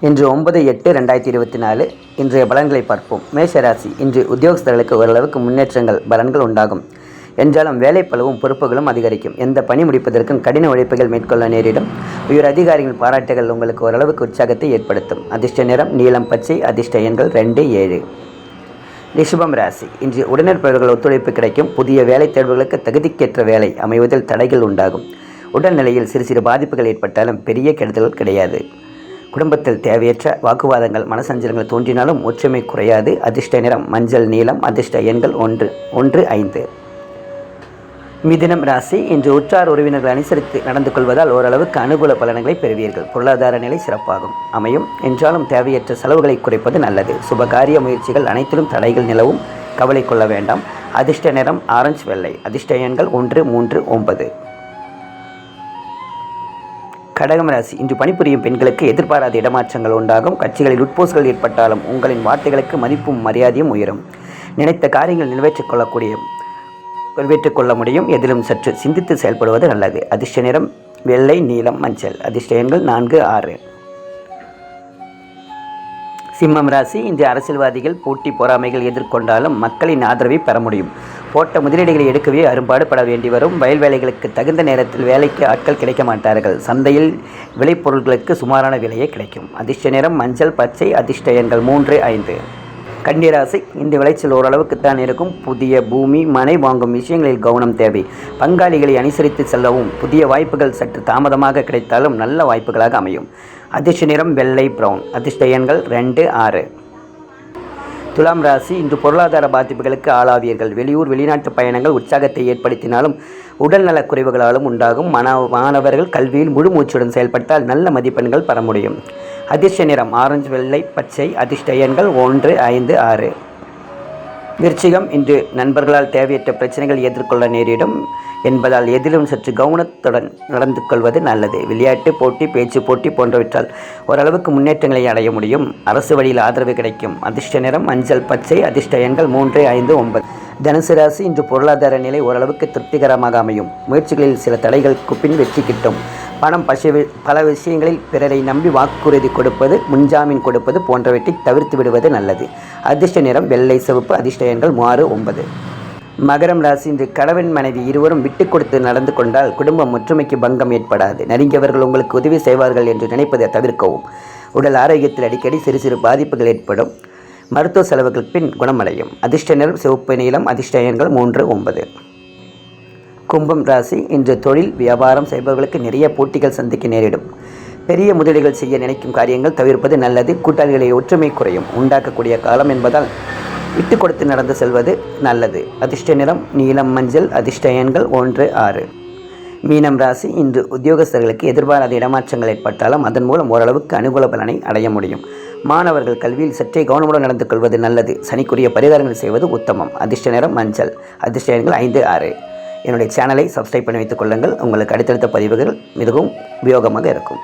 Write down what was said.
இன்று 9/8/2024 இன்றைய பலன்களை பார்ப்போம். மேஷராசி. இன்று உத்தியோகஸ்தர்களுக்கு ஓரளவுக்கு முன்னேற்றங்கள் பலன்கள் உண்டாகும். என்றாலும் வேலைப்பளவும் பொறுப்புகளும் அதிகரிக்கும். எந்த பணி முடிப்பதற்கும் கடின உழைப்புகள் மேற்கொள்ள நேரிடும். உயர் அதிகாரிகள் பாராட்டுகள் உங்களுக்கு ஓரளவுக்கு உற்சாகத்தை ஏற்படுத்தும். அதிர்ஷ்ட நிறம் நீலம் பச்சை. அதிர்ஷ்ட எண்கள் 2, 7. ரிஷபம் ராசி. இன்று உடனிருப்பவர்கள் ஒத்துழைப்பு கிடைக்கும். புதிய வேலை தேர்வுகளுக்கு தகுதிக்கேற்ற வேலை அமைவதில் தடைகள் உண்டாகும். உடல்நிலையில் சிறு சிறு பாதிப்புகள் ஏற்பட்டாலும் பெரிய கெடுதல்கள் கிடையாது. குடும்பத்தில் தேவையற்ற வாக்குவாதங்கள் மனசஞ்சலங்கள் தோன்றினாலும் ஒற்றுமை குறையாது. அதிர்ஷ்ட நிறம் மஞ்சள் நீலம். அதிர்ஷ்ட எண்கள் 1, 5. மிதுனம் ராசி. இன்று உற்றார் உறவினர்கள் அனுசரித்து நடந்து கொள்வதால் ஓரளவுக்கு அனுகூல பலன்களை பெறுவீர்கள். பொருளாதார நிலை சிறப்பாகும் அமையும். என்றாலும் தேவையற்ற செலவுகளை குறைப்பது நல்லது. சுபகாரிய முயற்சிகள் அனைத்திலும் தடைகள் நிலவும். கவலை கொள்ள வேண்டாம். அதிர்ஷ்ட நிறம் ஆரஞ்சு வெள்ளை. அதிர்ஷ்ட எண்கள் 1, 3, 9. கடகம் ராசி. இன்று பணிபுரியும் பெண்களுக்கு எதிர்பாராத இடமாற்றங்கள் உண்டாகும். கட்சிகளில் உட்போசுகள் ஏற்பட்டாலும் உங்களின் வார்த்தைகளுக்கு மதிப்பும் மரியாதையும் உயரும். நினைத்த காரியங்கள் நிறைவேற்றிக் கொள்ள முடியும். எதிலும் சற்று சிந்தித்து செயல்படுவது நல்லது. அதிர்ஷ்ட நிறம் வெள்ளை நீலம் மஞ்சள். அதிர்ஷ்ட எண்கள் 4, 6. சிம்மம் ராசி. இன்று அரசியல்வாதிகள் போட்டி பொறாமைகள் எதிர்கொண்டாலும் மக்களின் ஆதரவை பெற முடியும். போட்ட முதலீடுகளை எடுக்கவே அரும்பாடுபட வேண்டி வரும். வயல் வேலைகளுக்கு தகுந்த நேரத்தில் வேலைக்கு ஆட்கள் கிடைக்க மாட்டார்கள். சந்தையில் விளைபொருட்களுக்கு சுமாரான விலையே கிடைக்கும். அதிர்ஷ்ட நிறம் மஞ்சள் பச்சை. அதிர்ஷ்ட எண்கள் 3, 5. கன்னிராசி. இந்த விளைச்சல் ஓரளவுக்குத்தான் இருக்கும். புதிய பூமி மனை வாங்கும் விஷயங்களில் கவனம் தேவை. பங்காளிகளை அனுசரித்து செல்லவும். புதிய வாய்ப்புகள் சற்று தாமதமாக கிடைத்தாலும் நல்ல வாய்ப்புகளாக அமையும். அதிர்ஷ்ட நிறம் வெள்ளை பிரவுன். அதிர்ஷ்ட எண்கள் 2, 6. துலாம் ராசி. இன்று பொருளாதார பாதிப்புகளுக்கு ஆளாவீர்கள். வெளியூர் வெளிநாட்டு பயணங்கள் உற்சாகத்தை ஏற்படுத்தினாலும் உடல்நலக் குறைவுகளாலும் உண்டாகும். மாணவர்கள் கல்வியில் முழு மூச்சுடன் செயல்பட்டால் நல்ல மதிப்பெண்கள் பெற முடியும். அதிர்ஷ்ட நிறம் ஆரஞ்சு வெள்ளை பச்சை. அதிர்ஷ்ட எண்கள் 1, 5, 6. விருச்சிகம். இன்று நண்பர்களால் தேவையற்ற பிரச்சனைகள் எதிர்கொள்ள நேரிடும் என்பதால் எதிலும் சற்று கவனத்துடன் நடந்து கொள்வது நல்லது. விளையாட்டு போட்டி பேச்சு போட்டி போன்றவற்றால் ஓரளவுக்கு முன்னேற்றங்களை அடைய முடியும். அரசு வழியில் ஆதரவு கிடைக்கும். அதிர்ஷ்ட நிறம் மஞ்சள் பச்சை. அதிர்ஷ்ட எண்கள் 3, 5, 9. தனுசு ராசி. இன்று பொருளாதார நிலை ஓரளவுக்கு திருப்திகரமாக அமையும். முயற்சிகளில் சில தடைகளுக்கு பின் வெற்றி கிட்டும். பணம் பல விஷயங்களில் பிறரை நம்பி வாக்குறுதி கொடுப்பது முன்ஜாமீன் கொடுப்பது போன்றவற்றை தவிர்த்து விடுவது நல்லது. அதிர்ஷ்ட நிறம் வெள்ளை சிவப்பு. அதிர்ஷ்ட எண்கள் 6, 9. மகரம் ராசி. இன்று கணவன் மனைவி இருவரும் விட்டு கொடுத்து நடந்து கொண்டால் குடும்பம் ஒற்றுமைக்கு பங்கம் ஏற்படாது. நெருங்கியவர்கள் உங்களுக்கு உதவி செய்வார்கள் என்று நினைப்பதை தவிர்க்கவும். உடல் ஆரோக்கியத்தில் அடிக்கடி சிறு சிறு பாதிப்புகள் ஏற்படும். மருத்துவ செலவுகள் பின் குணமடையும். அதிர்ஷ்ட நிறம் சிவப்பு நீலம். அதிர்ஷ்ட எண்கள் 3, 9. கும்பம் ராசி. இன்று தொழில் வியாபாரம் செய்பவர்களுக்கு நிறைய போட்டிகள் சந்திக்க நேரிடும். பெரிய முதலீடுகள் செய்ய நினைக்கும் காரியங்கள் தவிர்ப்பது நல்லது. கூட்டாளிகளை ஒற்றுமை குறையும் உண்டாக்கக்கூடிய காலம் என்பதால் விட்டு கொடுத்து நடந்து செல்வது நல்லது. அதிர்ஷ்ட நிறம் நீலம் மஞ்சள். அதிர்ஷ்ட எண்கள் 1, 6. மீனம் ராசி. இன்று உத்தியோகஸ்தர்களுக்கு எதிர்பாராத இடமாற்றங்கள் ஏற்பட்டாலும் அதன் மூலம் ஓரளவுக்கு அனுகூல பலனை அடைய முடியும். மாணவர்கள் கல்வியில் சற்றே கவனமுடன் நடந்து கொள்வது நல்லது. சனிக்குரிய பரிகாரங்கள் செய்வது உத்தமம். அதிர்ஷ்ட நிறம் மஞ்சள். அதிர்ஷ்ட எண்கள் 5, 6. என்னுடைய சேனலை சப்ஸ்கிரைப் பண்ணி வைத்துக் கொள்ளுங்கள். உங்களுக்கு அடுத்தடுத்த பதிவுகள் மிகவும் உபயோகமாக இருக்கும்.